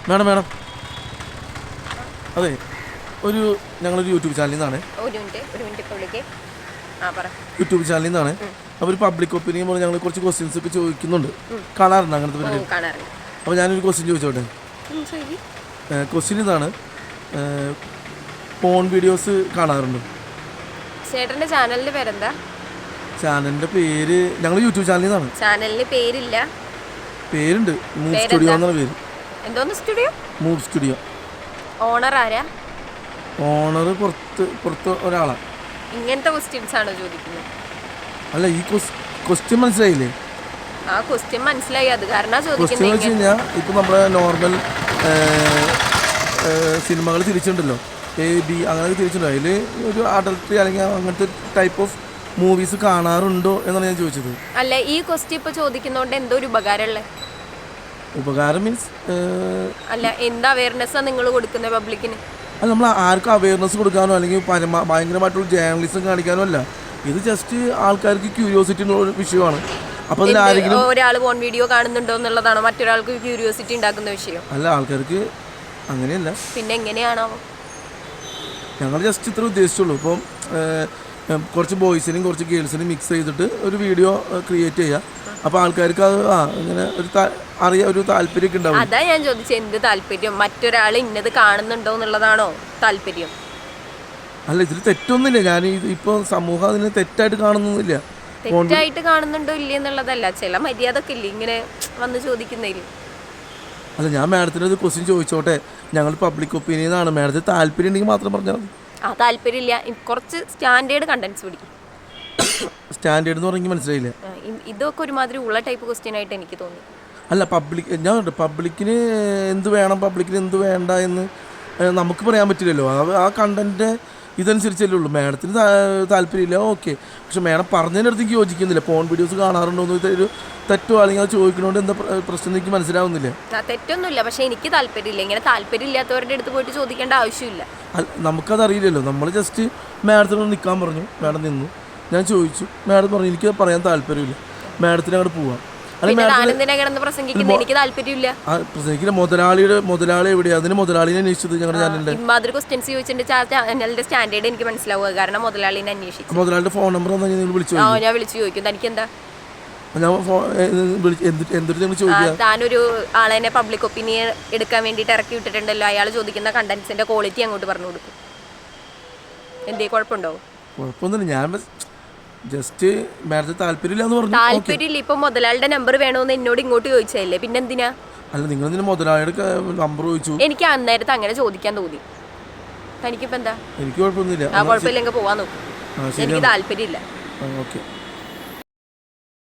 Madam madam അതെ ഞങ്ങളൊരു YouTube ചാനലിൽ നിന്നാണ്. യൂട്യൂബ് ചാനലിൽ നിന്നാണ്. അപ്പോൾ ഒരു പബ്ലിക് ഒപ്പീനിയൻ പോലെ ഞങ്ങൾ കുറച്ച് ക്വസ്റ്റ്യൻസ് ഒക്കെ ചോദിക്കുന്നുണ്ട്. കാണാറുണ്ട് അങ്ങനത്തെ പരിപാടി? അപ്പോൾ ഞാനൊരു ക്വസ്റ്റ്യൻ ചോദിച്ചോട്ടെ? ക്വസ്റ്റ്യൻ ഇതാണ്, പോൺ വീഡിയോസ് കാണാറുണ്ടോ? ചേട്ടന്റെ ചാനലിന്റെ പേരെന്താ? ചാനലിന്റെ പേര് ഞങ്ങൾ യൂട്യൂബ് ചാനലിൽ നിന്നാണ്. ചാനലിന് പേരില്ല? പേരുണ്ട്, മൂവ് സ്റ്റുഡിയോ എന്നാണ് പേര്. എന്തോന്ന് സ്റ്റുഡിയോ? Move studio. ഓണർ ആരാ? ഓണർ പുറത്ത് ഒരാളാണ്. ഇങ്ങനത്തെ ക്വസ്റ്റ്യൻസ് ആണോ ചോദിക്കുന്നത്? അല്ല, ഈ ക്വസ്റ്റ്യൻ മനസ്സിലായില്ലേ? ആ ക്വസ്റ്റ്യൻ മനസ്സിലായി, അത് കാരണം ക്വസ്റ്റ്യൻ വെച്ച് കഴിഞ്ഞാൽ ഇപ്പം നമ്മുടെ നോർമൽ സിനിമകൾ തിരിച്ചിട്ടുണ്ടല്ലോ, A-B അങ്ങനെ തിരിച്ചിട്ടുണ്ടോ, അതിൽ ഒരു അഡൽട്ടറി അല്ലെങ്കിൽ അങ്ങനത്തെ ടൈപ്പ് ഓഫ് മൂവീസ് കാണാറുണ്ടോ എന്നാണ് ഞാൻ ചോദിച്ചത്. അല്ല, ഈ ക്വസ്റ്റ്യൻ ഇപ്പൊ ചോദിക്കുന്നോണ്ട് എന്തോ ഒരു ഉപകാരമുള്ള? ഉപകാരം മീൻസ് അല്ല, എന്താ അവയർനെസ്സാണ് നിങ്ങൾ കൊടുക്കുന്നത് പബ്ലിക്കിന്? അത് നമ്മൾ ആർക്കും അവയർനെസ് കൊടുക്കാനോ അല്ലെങ്കിൽ ഭയങ്കരമായിട്ടുള്ള ജേർണലിസം കാണിക്കാനോ അല്ല. ഇത് ജസ്റ്റ് ആൾക്കാർക്ക് ക്യൂരിയോസിറ്റി ഉള്ള ഒരു വിഷയമാണ്. അപ്പോൾ അതിൽ ആരെങ്കിലും ഒരാൾ പോൺ വീഡിയോ കാണുന്നുണ്ടോ എന്നുള്ളതാണോ മറ്റൊരാൾക്ക് ക്യൂരിയോസിറ്റി ഉണ്ടാക്കുന്ന വിഷയം? അല്ല, ആൾക്കാർക്ക് അങ്ങനെയല്ല. പിന്നെ എങ്ങനെയാണോ? ഞങ്ങൾ ജസ്റ്റ് ഇത്ര ഉദ്ദേശിച്ചുള്ളൂ. ഇപ്പം കുറച്ച് ബോയ്സിനും കുറച്ച് ഗേൾസിനും മിക്സ് ചെയ്തിട്ട് ഒരു വീഡിയോ ക്രിയേറ്റ് ചെയ്യുക. അപ്പോൾ ആൾക്കാർക്ക് അത് ഇങ്ങനെ ഒരു താല്പര്യമൊക്കെ ഉണ്ടാവും. അതാ ഞാൻ ചോദിച്ചത്, എന്ത് താല്പര്യം? മറ്റൊരാൾ ഇന്നത് കാണുന്നുണ്ടോ എന്നുള്ളതാണോ താല്പര്യം? അല്ല, ഇതിൽ തെറ്റൊന്നുമില്ല. ഞാൻ ഇപ്പോൾ സമൂഹം അതിന് തെറ്റായിട്ട് കാണുന്നൊന്നുമില്ല. തെറ്റായിട്ട് കാണുന്നുണ്ടോ ഇല്ല എന്നുള്ളതല്ല, ചില മര്യാദക്ക് ഇല്ല ഇങ്ങനെ വന്ന് ചോദിക്കുന്നതിൽ. അല്ല, ഞാൻ മാഡത്തിന് ഒരു ക്വസ്റ്റ്യൻ ചോദിച്ചോട്ടെ? ഞങ്ങൾ പബ്ലിക് ഒപ്പീനിയൻ ആണ്. മാഡത്തിന് താല്പര്യം ഉണ്ടെങ്കിൽ മാത്രം പറഞ്ഞാൽ മതി. താല്പര്യമില്ല, കുറച്ച് സ്റ്റാൻഡേർഡ് കണ്ടന്റ്സ് പിടിക്കും. സ്റ്റാൻഡേർഡ് എന്ന് പറഞ്ഞെങ്കിൽ മനസ്സിലായില്ല. ഇതൊക്കെ ഒരുമാതിരി ഉള്ള ടൈപ്പ് ക്വസ്റ്റ്യൻ ആയിട്ട് എനിക്ക് തോന്നി. അല്ല, പബ്ലിക്കിന് എന്ത് വേണം, പബ്ലിക്കിന് എന്ത് വേണ്ട എന്ന് നമുക്ക് പറയാൻ പറ്റില്ലല്ലോ. ആ കണ്ടന്റ് ഇതനുസരിച്ചല്ലേ ഉള്ളൂ. മാഡത്തിന് താല്പര്യമില്ല, ഓക്കെ. പക്ഷെ മാഡം പറഞ്ഞതിനടുത്തേക്ക് യോജിക്കുന്നില്ല. പോൺ വീഡിയോസ് കാണാറുണ്ടോ എന്ന് ഒരു തെറ്റോ അല്ലെങ്കിൽ അത് ചോദിക്കുന്നതുകൊണ്ട് എന്താ പ്രശ്നം എനിക്ക് മനസ്സിലാവുന്നില്ല. തെറ്റൊന്നുമില്ല, പക്ഷെ എനിക്ക് താല്പര്യമില്ല. ഇങ്ങനെ താല്പര്യമില്ലാത്തവരുടെ അടുത്ത് പോയിട്ട് ചോദിക്കേണ്ട ആവശ്യമില്ല. നമുക്കതറിയില്ലല്ലോ. നമ്മൾ ജസ്റ്റ് മാഡത്തിനോട് നിൽക്കാൻ പറഞ്ഞു, മാഡം നിന്നു. ഞാൻ ചോദിച്ചു, മാഡം പറഞ്ഞു എനിക്ക് പറയാൻ താല്പര്യമില്ല, മാഡത്തിന് അങ്ങോട്ട് പോവാം. എനിക്ക് താല്പര്യമില്ല. പ്രസംഗിക്കില്ല. മുതലാളി എവിടെയാ? അതിന് മുതലാളിനെ അന്വേഷിച്ചത് ഞങ്ങളുടെ ചാനലിന്റെ. ഇമാതിരി ക്വസ്റ്റ്യൻസ് ചോദിച്ചിട്ട് സ്റ്റാൻഡേർഡ് എനിക്ക് മനസ്സിലാവുക, കാരണം മുതലാളിനെ അന്വേഷിച്ചു. മുതലാളിയുടെ ഫോൺ നമ്പർ നിങ്ങൾ വിളിച്ചു? ഞാൻ വിളിച്ചു ചോദിക്കും, തനിക്ക് എന്താ? താനൊരു ആളെന്നെ പബ്ലിക് ഒപ്പീനിയൻ എടുക്കാൻ വേണ്ടിയിട്ട് ഇറക്കി വിട്ടിട്ടുണ്ടല്ലോ, അയാൾ ചോദിക്കുന്ന കണ്ടന്റ്സിന്റെ ക്വാളിറ്റി അങ്ങോട്ട് പറഞ്ഞു കൊടുക്കും. എന്തേ കുഴപ്പമുണ്ടോ? കുഴപ്പമൊന്നുമില്ല. ഞാൻ ജസ്റ്റ് മാഡത്തിന് താല്പര്യമില്ല എന്ന് പറഞ്ഞു. താല്പര്യമില്ല. ഇപ്പൊ മുതലാളിയുടെ നമ്പർ വേണമെന്ന് എന്നോട് ഇങ്ങോട്ട് ചോദിച്ചതല്ലേ, പിന്നെന്തിനാ? അല്ല, നിങ്ങൾ മുതലാളിയുടെ നമ്പർ ചോദിച്ചു. എനിക്ക് അന്നേരത്ത് അങ്ങനെ ചോദിക്കാൻ തോന്നി. തനിക്കിപ്പോ എന്താ? എനിക്ക് കുഴപ്പമൊന്നുമില്ല. കുഴപ്പമില്ലെങ്കിൽ പോവാൻ നോക്കും. എനിക്ക് താല്പര്യമില്ല. ഓക്കെ.